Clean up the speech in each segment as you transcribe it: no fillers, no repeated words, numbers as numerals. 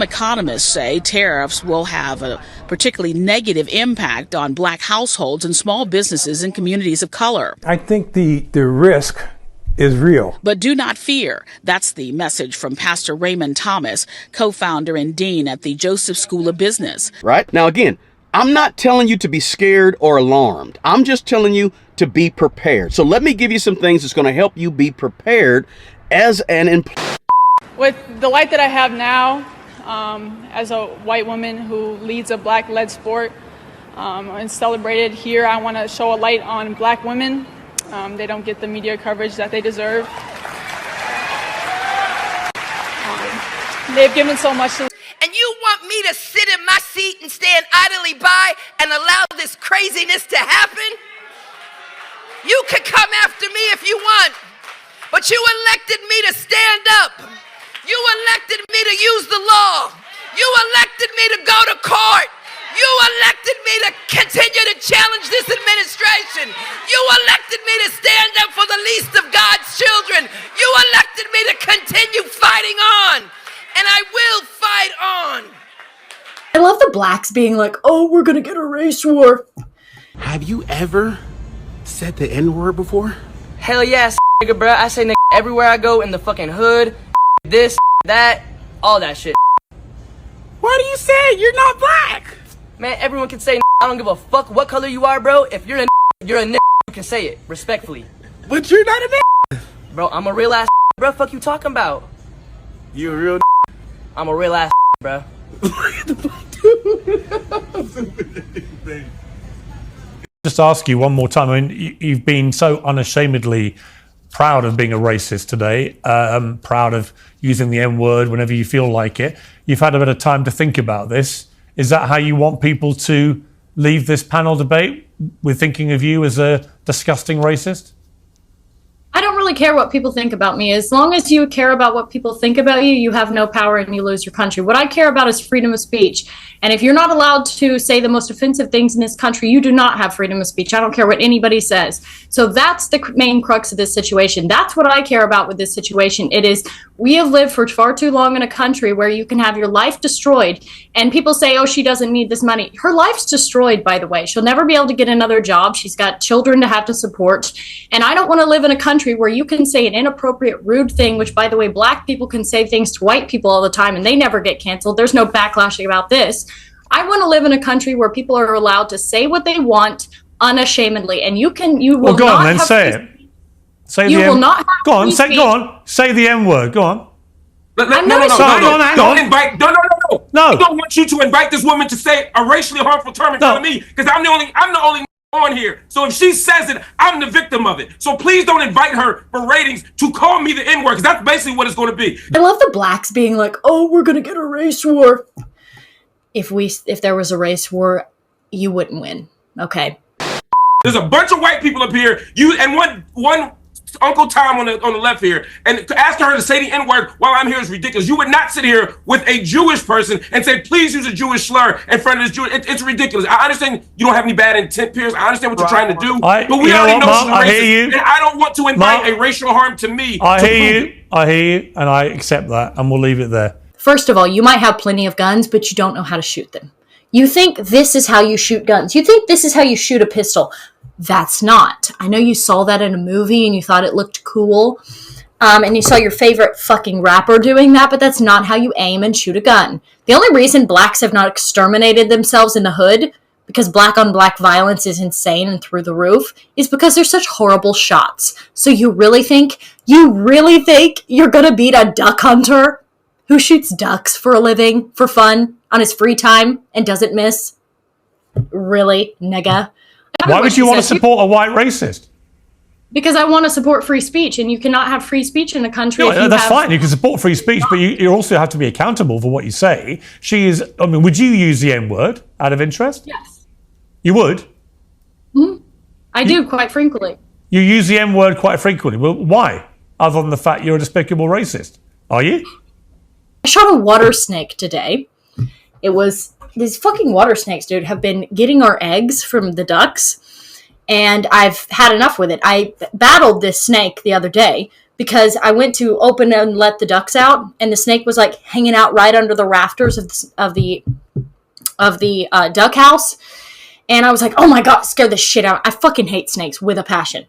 Economists say tariffs will have a particularly negative impact on Black households and small businesses in communities of color. I think the risk is real. But do not fear. That's the message from Pastor Raymond Thomas, co-founder and dean at the Joseph School of Business. Right? Now, again, I'm not telling you to be scared or alarmed. I'm just telling you to be prepared. So let me give you some things that's going to help you be prepared as an employee. With the light that I have now, as a white woman who leads a Black-led sport and celebrated here, I want to show a light on Black women. They don't get the media coverage that they deserve. They've given so much to. And you want me to sit in my seat and stand idly by and allow this craziness to happen? You can come after me if you want, but you elected me to stand up. You elected me to use the law. You elected me to go to court. You elected me to continue to challenge this administration. You elected me to stand up for the least of God's children. You elected me to continue fighting on, and I will fight on. I love the blacks being like, oh, we're gonna get a race war. Have you ever said the N-word before? Hell yes, nigga, bro. I say nigga everywhere I go in the fucking hood. This, that, all that shit. Why do you say you're not black? Man, everyone can say I don't give a fuck what color you are, bro. If you're a you can say it respectfully. But you're not a Bro, I'm a real ass bro. Fuck you talking about? You a real I'm a real ass bro. Just ask you one more time. I mean, you've been so unashamedly proud of being a racist today, proud of using the N-word whenever you feel like it. You've had a bit of time to think about this. Is that how you want people to leave this panel debate, with thinking of you as a disgusting racist? I don't really care what people think about me. As long as you care about what people think about you, you have no power and you lose your country. What I care about is freedom of speech. And if you're not allowed to say the most offensive things in this country, you do not have freedom of speech. I don't care what anybody says. So that's the main crux of this situation. That's what I care about with this situation. It is, we have lived for far too long in a country where you can have your life destroyed. And people say, oh, she doesn't need this money. Her life's destroyed, by the way. She'll never be able to get another job. She's got children to have to support. And I don't want to live in a country where you can say an inappropriate, rude thing, which, by the way, black people can say things to white people all the time and they never get canceled. There's no backlashing about this. I want to live in a country where people are allowed to say what they want unashamedly. And you will well, go not on then, have say free, it. Say you the will M- not have Go on, free say speech. go on. Say the M-word. Go on. No. Don't Invite. No. I don't want you to invite this woman to say a racially harmful term in front of me, because I'm the only on here. So if she says it, I'm the victim of it. So please don't invite her for ratings to call me the N-word, because that's basically what it's going to be. I love the blacks being like, oh, we're going to get a race war. If there was a race war, you wouldn't win. Okay. There's a bunch of white people up here. You and one Uncle Tom on the left here, and to ask her to say the N-word while I'm here is ridiculous. You would not sit here with a Jewish person and say, please use a Jewish slur in front of this Jewish. It's ridiculous. I understand you don't have any bad intent, Pierce. I understand what you're trying to do, but we already know she's racist, hear you. and I don't want to invite a racial harm to me. I hear you, and I accept that, and we'll leave it there. First of all, you might have plenty of guns, but you don't know how to shoot them. You think this is how you shoot guns. You think this is how you shoot a pistol. That's not. I know you saw that in a movie and you thought it looked cool. And you saw your favorite fucking rapper doing that, but that's not how you aim and shoot a gun. The only reason blacks have not exterminated themselves in the hood, because black on black violence is insane and through the roof, is because they're such horrible shots. So you really think you're gonna beat a duck hunter who shoots ducks for a living, for fun, on his free time, and doesn't miss? Really, nigga? Why would you want to support a white racist? Because I want to support free speech, and you cannot have free speech in a country. No, that's fine. You can support free speech, but you also have to be accountable for what you say. Would you use the N-word out of interest? Yes. You would? Mm-hmm. I do, quite frequently. You use the N-word quite frequently. Well, why? Other than the fact you're a despicable racist. Are you? I shot a water snake today. It was... These fucking water snakes, dude, have been getting our eggs from the ducks, and I've had enough with it. I battled this snake the other day because I went to open and let the ducks out, and the snake was like hanging out right under the rafters of the duck house. And I was like, oh my God, scared the shit out. I fucking hate snakes with a passion.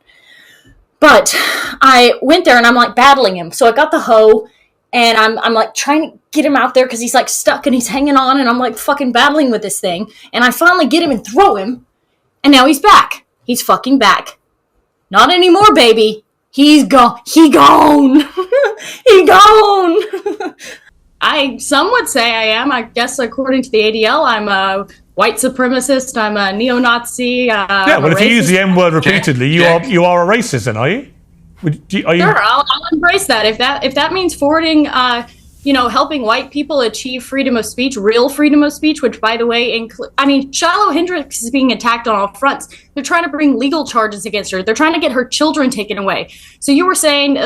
But I went there and I'm like battling him. So I got the hoe and I'm like trying to get him out there because he's like stuck and he's hanging on, and I'm like fucking battling with this thing. And I finally get him and throw him, and now he's back. He's fucking back. Not anymore, baby. He's gone. He gone. He gone. Some would say I am. I guess according to the ADL, I'm a white supremacist. I'm a neo-Nazi. Yeah, but if you use the N word repeatedly, you are a racist, then, are you? Are you? Sure, I'll embrace that. If that means forwarding, helping white people achieve freedom of speech, real freedom of speech, which, by the way, Shiloh Hendricks is being attacked on all fronts. They're trying to bring legal charges against her. They're trying to get her children taken away. So you were saying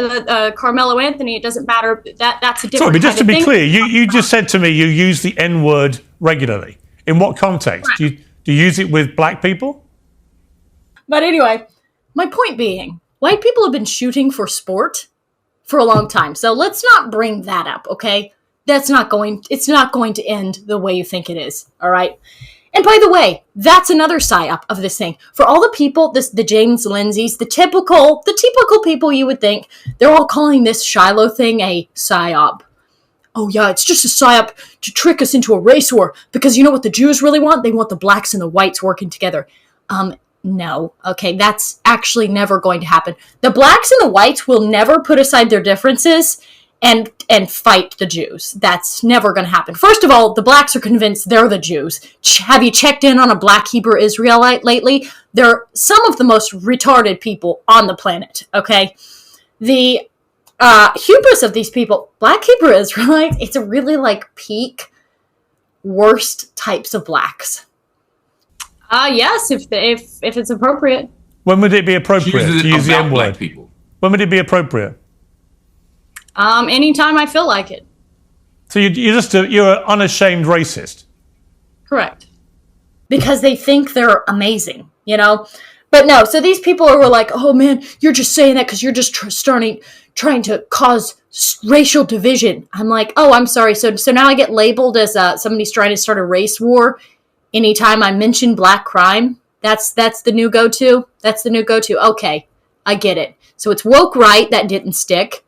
Carmelo Anthony, it doesn't matter. That's a different. Sorry, but just to be thing. clear, you just said to me you use the N word regularly. In what context? Right. Do you use it with black people? But anyway, my point being, white people have been shooting for sport for a long time. So let's not bring that up, okay? It's not going to end the way you think it is, all right? And by the way, that's another psyop of this thing. For all the people, the James Lindsays, the typical people you would think, they're all calling this Shiloh thing a psyop. Oh yeah, it's just a psyop to trick us into a race war, because you know what the Jews really want? They want the blacks and the whites working together. No. Okay, that's actually never going to happen. The blacks and the whites will never put aside their differences and fight the Jews. That's never going to happen. First of all, the blacks are convinced they're the Jews. Have you checked in on a black Hebrew Israelite lately? They're some of the most retarded people on the planet, okay? The hubris of these people, black Hebrew Israelites, it's a really like peak worst types of blacks. Yes, if it's appropriate. When would it be appropriate to use the N word? When would it be appropriate? Anytime I feel like it. So you're an unashamed racist. Correct. Because they think they're amazing, you know? But no, so these people were like, oh man, you're just saying that because you're just trying to cause racial division. I'm like, oh, I'm sorry. So now I get labeled as somebody's trying to start a race war anytime I mention black crime. That's the new go-to. That's the new go-to. Okay, I get it. So it's woke right, that didn't stick.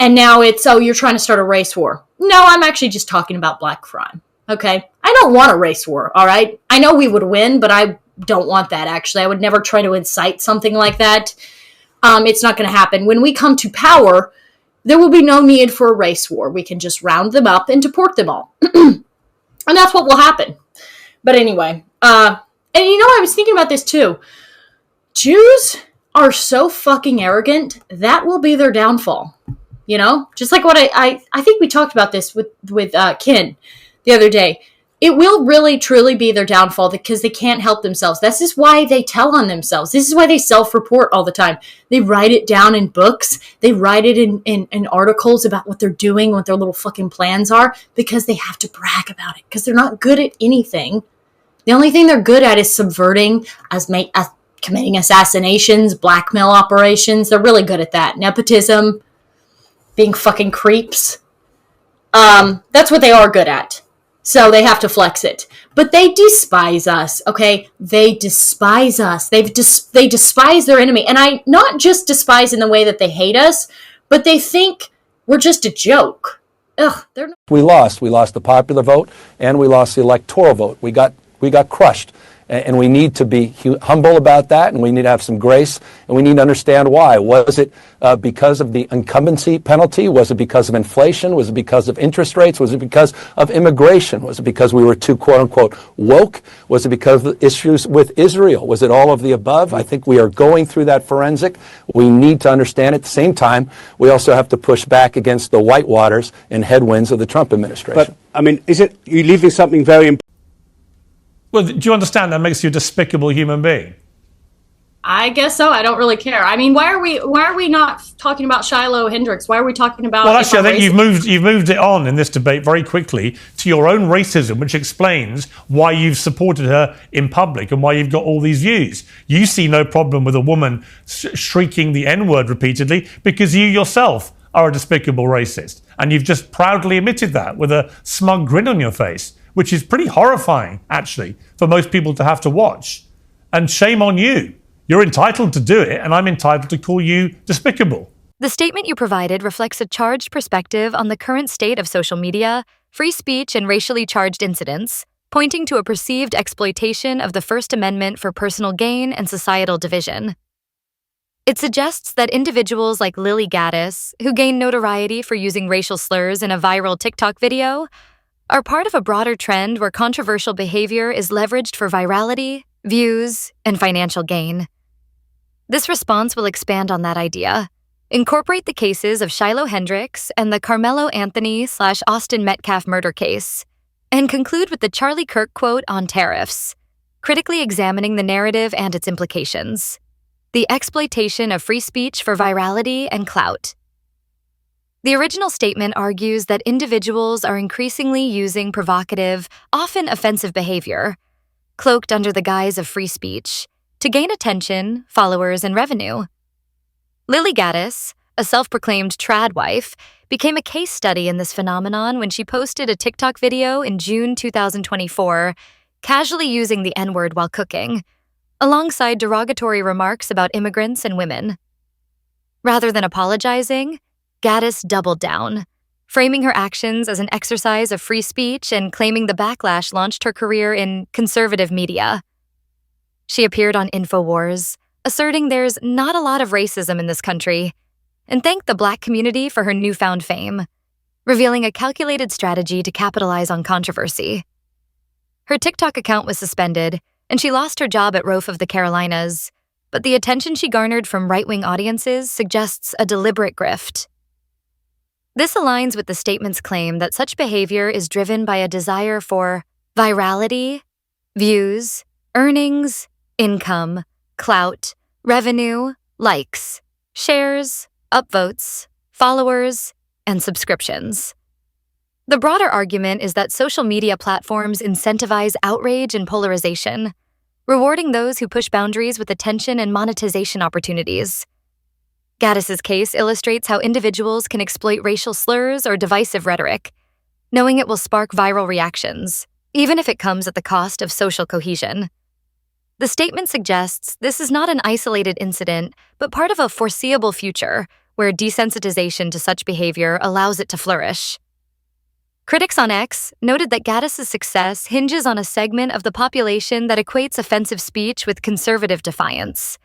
And now it's, oh, you're trying to start a race war. No, I'm actually just talking about black crime. Okay? I don't want a race war, all right? I know we would win, but I don't want that, actually. I would never try to incite something like that. It's not going to happen. When we come to power, there will be no need for a race war. We can just round them up and deport them all. And that's what will happen. But anyway, and I was thinking about this too. Jews are so fucking arrogant, that will be their downfall. You know? Just like what I think we talked about this with Ken the other day. It will really, truly be their downfall because they can't help themselves. This is why they tell on themselves. This is why they self-report all the time. They write it down in books. They write it in articles about what they're doing, what their little fucking plans are, because they have to brag about it, because they're not good at anything. The only thing they're good at is subverting, committing assassinations, blackmail operations. They're really good at that. Nepotism, being fucking creeps. That's what they are good at. So they have to flex it. But they despise us, okay? They despise us. They despise their enemy. And I not just despise in the way that they hate us, but they think we're just a joke. Ugh, they're not. We lost. We lost the popular vote, and we lost the electoral vote. We got crushed. And we need to be humble about that, and we need to have some grace, and we need to understand why. Was it because of the incumbency penalty? Was it because of inflation? Was it because of interest rates? Was it because of immigration? Was it because we were too, quote-unquote, woke? Was it because of the issues with Israel? Was it all of the above? I think we are going through that forensic. We need to understand it. At the same time, we also have to push back against the whitewaters and headwinds of the Trump administration. But, I mean, you're leaving something very important? Well, do you understand that makes you a despicable human being? I guess so. I don't really care. I mean, why are we not talking about Shiloh Hendricks? Why are we talking about? Well, actually, I think you've moved it on in this debate very quickly to your own racism, which explains why you've supported her in public and why you've got all these views. You see no problem with a woman shrieking the N-word repeatedly because you yourself are a despicable racist, and you've just proudly admitted that with a smug grin on your face, which is pretty horrifying, actually, for most people to have to watch. And shame on you. You're entitled to do it, and I'm entitled to call you despicable. The statement you provided reflects a charged perspective on the current state of social media, free speech, and racially charged incidents, pointing to a perceived exploitation of the First Amendment for personal gain and societal division. It suggests that individuals like Lily Gaddis, who gained notoriety for using racial slurs in a viral TikTok video, are part of a broader trend where controversial behavior is leveraged for virality, views, and financial gain. This response will expand on that idea, incorporate the cases of Shiloh Hendricks and the Carmelo Anthony/Austin Metcalf murder case, and conclude with the Charlie Kirk quote on tariffs, critically examining the narrative and its implications. The exploitation of free speech for virality and clout. The original statement argues that individuals are increasingly using provocative, often offensive behavior, cloaked under the guise of free speech, to gain attention, followers, and revenue. Lily Gaddis, a self-proclaimed trad wife, became a case study in this phenomenon when she posted a TikTok video in June 2024, casually using the N-word while cooking, alongside derogatory remarks about immigrants and women. Rather than apologizing, Gaddis doubled down, framing her actions as an exercise of free speech and claiming the backlash launched her career in conservative media. She appeared on InfoWars, asserting there's not a lot of racism in this country, and thanked the Black community for her newfound fame, revealing a calculated strategy to capitalize on controversy. Her TikTok account was suspended, and she lost her job at Rofe of the Carolinas, but the attention she garnered from right-wing audiences suggests a deliberate grift. This aligns with the statement's claim that such behavior is driven by a desire for virality, views, earnings, income, clout, revenue, likes, shares, upvotes, followers, and subscriptions. The broader argument is that social media platforms incentivize outrage and polarization, rewarding those who push boundaries with attention and monetization opportunities. Gaddis's case illustrates how individuals can exploit racial slurs or divisive rhetoric, knowing it will spark viral reactions, even if it comes at the cost of social cohesion. The statement suggests this is not an isolated incident, but part of a foreseeable future where desensitization to such behavior allows it to flourish. Critics on X noted that Gaddis's success hinges on a segment of the population that equates offensive speech with conservative defiance,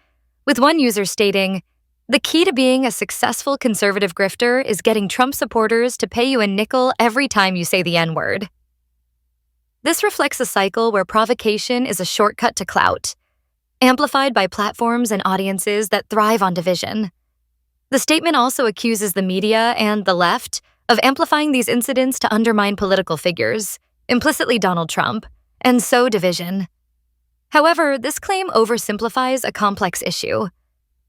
with one user stating, "The key to being a successful conservative grifter is getting Trump supporters to pay you a nickel every time you say the N-word." This reflects a cycle where provocation is a shortcut to clout, amplified by platforms and audiences that thrive on division. The statement also accuses the media and the left of amplifying these incidents to undermine political figures, implicitly Donald Trump, and sow division. However, this claim oversimplifies a complex issue.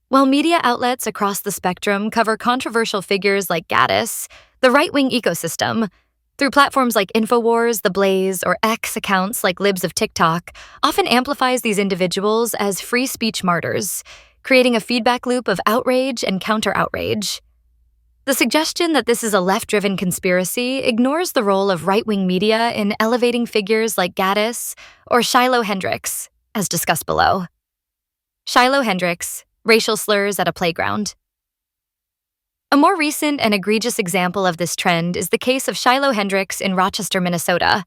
While media outlets across the spectrum cover controversial figures like Gaddis, the right-wing ecosystem, through platforms like InfoWars, The Blaze, or X accounts like Libs of TikTok, often amplifies these individuals as free speech martyrs, creating a feedback loop of outrage and counter-outrage. The suggestion that this is a left-driven conspiracy ignores the role of right-wing media in elevating figures like Gaddis or Shiloh Hendricks, as discussed below. Shiloh Hendricks, racial slurs at a playground. A more recent and egregious example of this trend is the case of Shiloh Hendricks in Rochester, Minnesota,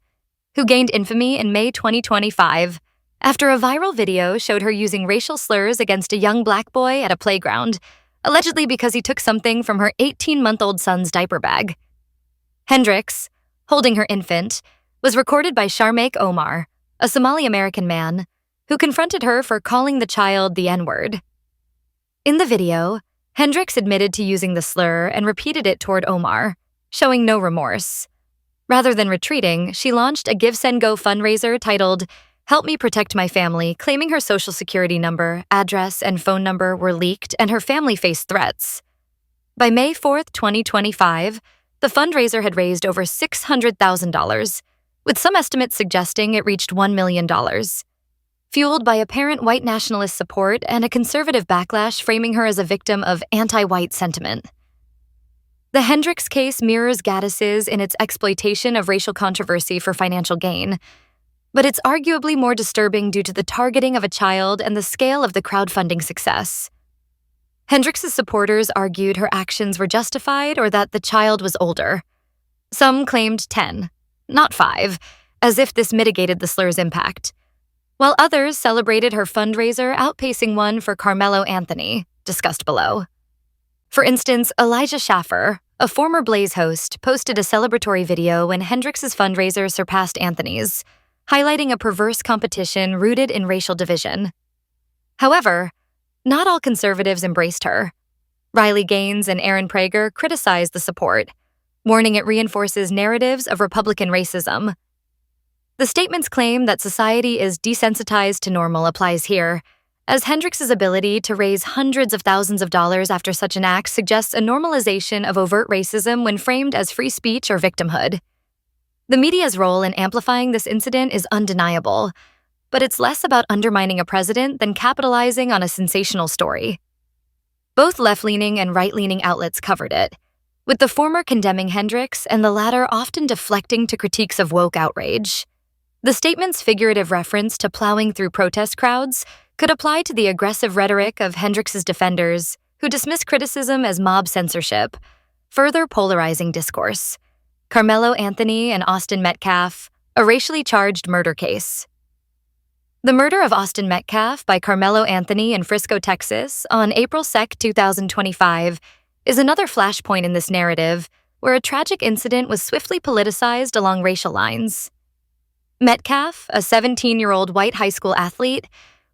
who gained infamy in May 2025 after a viral video showed her using racial slurs against a young Black boy at a playground, allegedly because he took something from her 18-month-old son's diaper bag. Hendricks, holding her infant, was recorded by Sharmaik Omar, a Somali-American man, who confronted her for calling the child the N-word. In the video, Hendricks admitted to using the slur and repeated it toward Omar, showing no remorse. Rather than retreating, she launched a GiveSendGo fundraiser titled "Help me protect my family," claiming her social security number, address, and phone number were leaked and her family faced threats. By May 4th, 2025, the fundraiser had raised over $600,000, with some estimates suggesting it reached $1 million. Fueled by apparent white nationalist support and a conservative backlash framing her as a victim of anti-white sentiment. The Hendricks case mirrors Gaddis's in its exploitation of racial controversy for financial gain, but it's arguably more disturbing due to the targeting of a child and the scale of the crowdfunding success. Hendricks' supporters argued her actions were justified or that the child was older. Some claimed 10, not 5, as if this mitigated the slur's impact, while others celebrated her fundraiser outpacing one for Carmelo Anthony, discussed below. For instance, Elijah Schaffer, a former Blaze host, posted a celebratory video when Hendricks' fundraiser surpassed Anthony's, highlighting a perverse competition rooted in racial division. However, not all conservatives embraced her. Riley Gaines and Aaron Prager criticized the support, warning it reinforces narratives of Republican racism. The statement's claim that society is desensitized to normal applies here, as Hendricks' ability to raise hundreds of thousands of dollars after such an act suggests a normalization of overt racism when framed as free speech or victimhood. The media's role in amplifying this incident is undeniable, but it's less about undermining a president than capitalizing on a sensational story. Both left-leaning and right-leaning outlets covered it, with the former condemning Hendricks and the latter often deflecting to critiques of woke outrage. The statement's figurative reference to plowing through protest crowds could apply to the aggressive rhetoric of Hendricks' defenders, who dismiss criticism as mob censorship, further polarizing discourse. Carmelo Anthony and Austin Metcalf, a racially charged murder case. The murder of Austin Metcalf by Carmelo Anthony in Frisco, Texas, on April 2, 2025, is another flashpoint in this narrative, where a tragic incident was swiftly politicized along racial lines. Metcalf, a 17-year-old white high school athlete,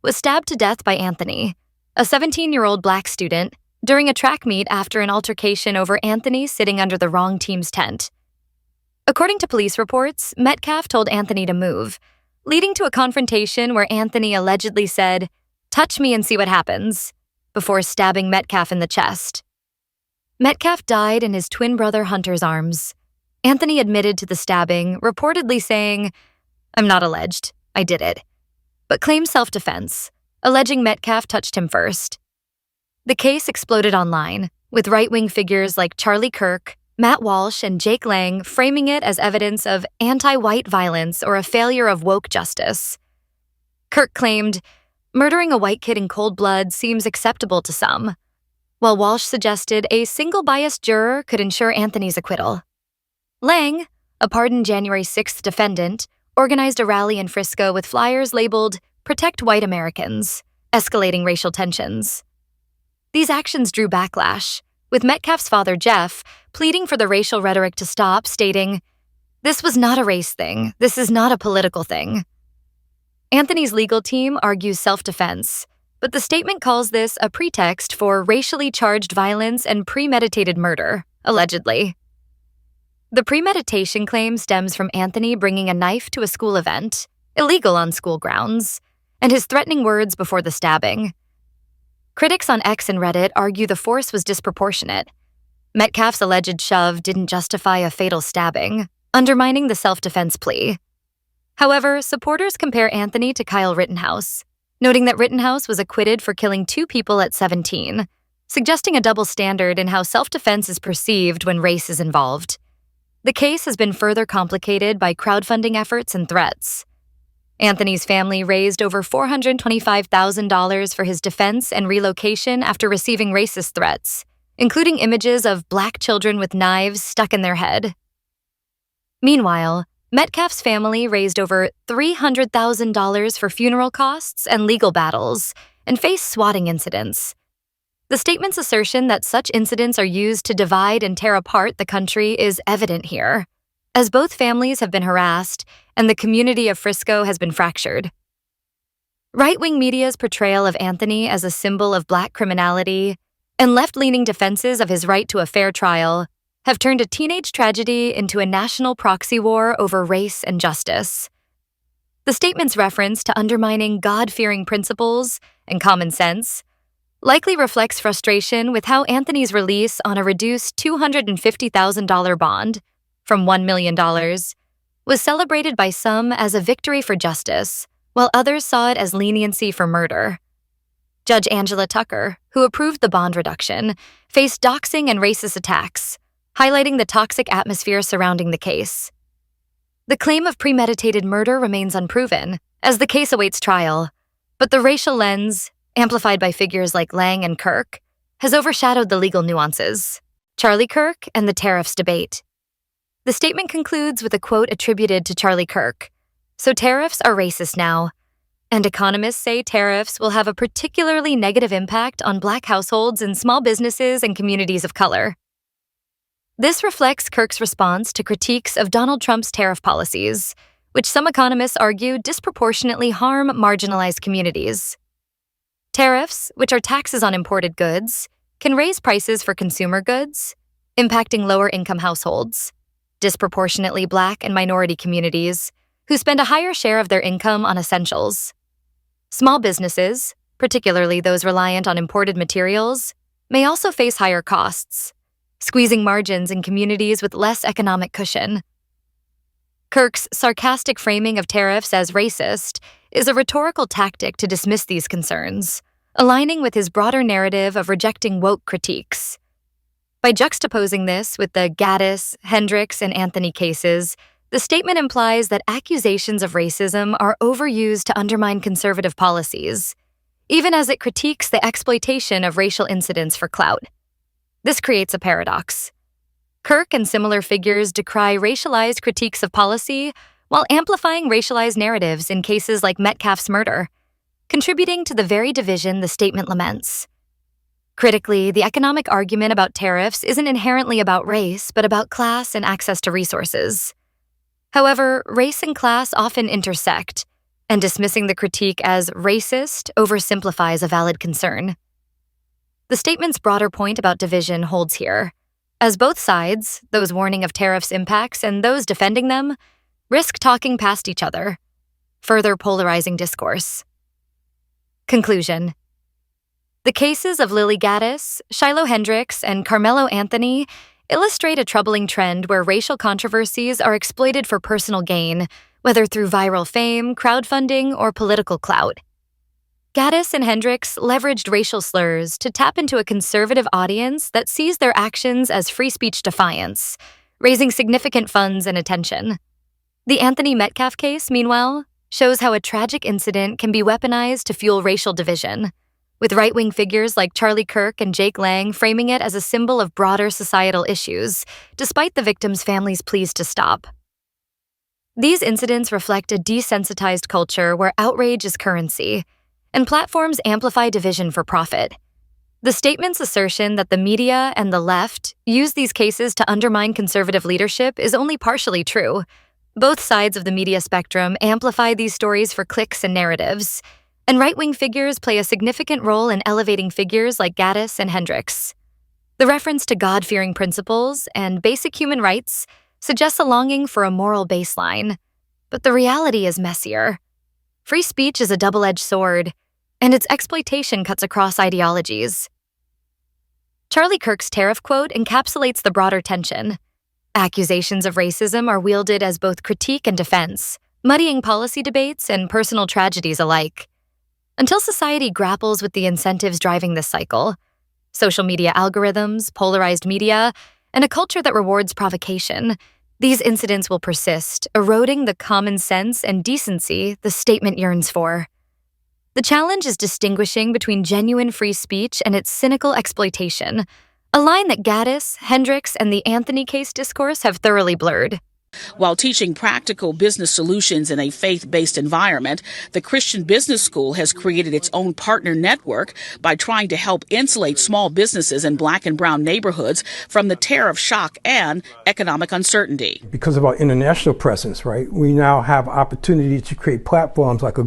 was stabbed to death by Anthony, a 17-year-old black student, during a track meet after an altercation over Anthony sitting under the wrong team's tent. According to police reports, Metcalf told Anthony to move, leading to a confrontation where Anthony allegedly said, "Touch me and see what happens," before stabbing Metcalf in the chest. Metcalf died in his twin brother Hunter's arms. Anthony admitted to the stabbing, reportedly saying, "I'm not alleged, I did it," but claimed self-defense, alleging Metcalf touched him first. The case exploded online, with right-wing figures like Charlie Kirk, Matt Walsh, and Jake Lang framing it as evidence of anti-white violence or a failure of woke justice. Kirk claimed, "Murdering a white kid in cold blood seems acceptable to some," while Walsh suggested a single biased juror could ensure Anthony's acquittal. Lang, a pardoned January 6th defendant, organized a rally in Frisco with flyers labeled "Protect White Americans," escalating racial tensions. These actions drew backlash, with Metcalf's father, Jeff, pleading for the racial rhetoric to stop, stating, "This was not a race thing. This is not a political thing." Anthony's legal team argues self-defense, but the statement calls this a pretext for racially charged violence and premeditated murder, allegedly. The premeditation claim stems from Anthony bringing a knife to a school event, illegal on school grounds, and his threatening words before the stabbing. Critics on X and Reddit argue the force was disproportionate. Metcalf's alleged shove didn't justify a fatal stabbing, undermining the self-defense plea. However, supporters compare Anthony to Kyle Rittenhouse, noting that Rittenhouse was acquitted for killing 2 people at 17, suggesting a double standard in how self-defense is perceived when race is involved. The case has been further complicated by crowdfunding efforts and threats. Anthony's family raised over $425,000 for his defense and relocation after receiving racist threats, including images of black children with knives stuck in their head. Meanwhile, Metcalf's family raised over $300,000 for funeral costs and legal battles, and faced swatting incidents. The statement's assertion that such incidents are used to divide and tear apart the country is evident here, as both families have been harassed and the community of Frisco has been fractured. Right-wing media's portrayal of Anthony as a symbol of black criminality and left-leaning defenses of his right to a fair trial have turned a teenage tragedy into a national proxy war over race and justice. The statement's reference to undermining God-fearing principles and common sense likely reflects frustration with how Anthony's release on a reduced $250,000 bond from $1 million was celebrated by some as a victory for justice, while others saw it as leniency for murder. Judge Angela Tucker, who approved the bond reduction, faced doxing and racist attacks, highlighting the toxic atmosphere surrounding the case. The claim of premeditated murder remains unproven, as the case awaits trial, but the racial lens, amplified by figures like Lang and Kirk, has overshadowed the legal nuances. Charlie Kirk and the tariffs debate. The statement concludes with a quote attributed to Charlie Kirk. "So tariffs are racist now, and economists say tariffs will have a particularly negative impact on Black households and small businesses and communities of color." This reflects Kirk's response to critiques of Donald Trump's tariff policies, which some economists argue disproportionately harm marginalized communities. Tariffs, which are taxes on imported goods, can raise prices for consumer goods, impacting lower-income households, disproportionately Black and minority communities, who spend a higher share of their income on essentials. Small businesses, particularly those reliant on imported materials, may also face higher costs, squeezing margins in communities with less economic cushion. Kirk's sarcastic framing of tariffs as racist is a rhetorical tactic to dismiss these concerns, aligning with his broader narrative of rejecting woke critiques. By juxtaposing this with the Gaddis, Hendricks, and Anthony cases, the statement implies that accusations of racism are overused to undermine conservative policies, even as it critiques the exploitation of racial incidents for clout. This creates a paradox. Kirk and similar figures decry racialized critiques of policy while amplifying racialized narratives in cases like Metcalfe's murder, contributing to the very division the statement laments. Critically, the economic argument about tariffs isn't inherently about race, but about class and access to resources. However, race and class often intersect, and dismissing the critique as racist oversimplifies a valid concern. The statement's broader point about division holds here, as both sides, those warning of tariffs' impacts and those defending them, risk talking past each other, further polarizing discourse. Conclusion. The cases of Lily Gaddis, Shiloh Hendricks, and Carmelo Anthony illustrate a troubling trend where racial controversies are exploited for personal gain, whether through viral fame, crowdfunding, or political clout. Gaddis and Hendricks leveraged racial slurs to tap into a conservative audience that sees their actions as free speech defiance, raising significant funds and attention. The Anthony Metcalfe case, meanwhile, shows how a tragic incident can be weaponized to fuel racial division, with right-wing figures like Charlie Kirk and Jake Lang framing it as a symbol of broader societal issues, despite the victims' families' pleas to stop. These incidents reflect a desensitized culture where outrage is currency, and platforms amplify division for profit. The statement's assertion that the media and the left use these cases to undermine conservative leadership is only partially true. Both sides of the media spectrum amplify these stories for clicks and narratives, and right-wing figures play a significant role in elevating figures like Gaddis and Hendricks. The reference to God-fearing principles and basic human rights suggests a longing for a moral baseline, but the reality is messier. Free speech is a double-edged sword, and its exploitation cuts across ideologies. Charlie Kirk's tariff quote encapsulates the broader tension. Accusations of racism are wielded as both critique and defense, muddying policy debates and personal tragedies alike. Until society grapples with the incentives driving this cycle, social media algorithms, polarized media, and a culture that rewards provocation, these incidents will persist, eroding the common sense and decency the statement yearns for. The challenge is distinguishing between genuine free speech and its cynical exploitation, a line that Gaddis, Hendricks, and the Anthony case discourse have thoroughly blurred. While teaching practical business solutions in a faith-based environment, the Christian Business School has created its own partner network by trying to help insulate small businesses in Black and brown neighborhoods from the tariff shock and economic uncertainty. Because of our international presence, right, we now have opportunity to create platforms like we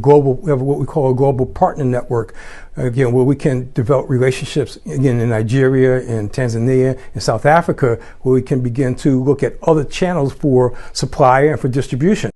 have what we call a global partner network, again, where we can develop relationships, again, in Nigeria, in Tanzania, in South Africa, where we can begin to look at other channels for supply and for distribution.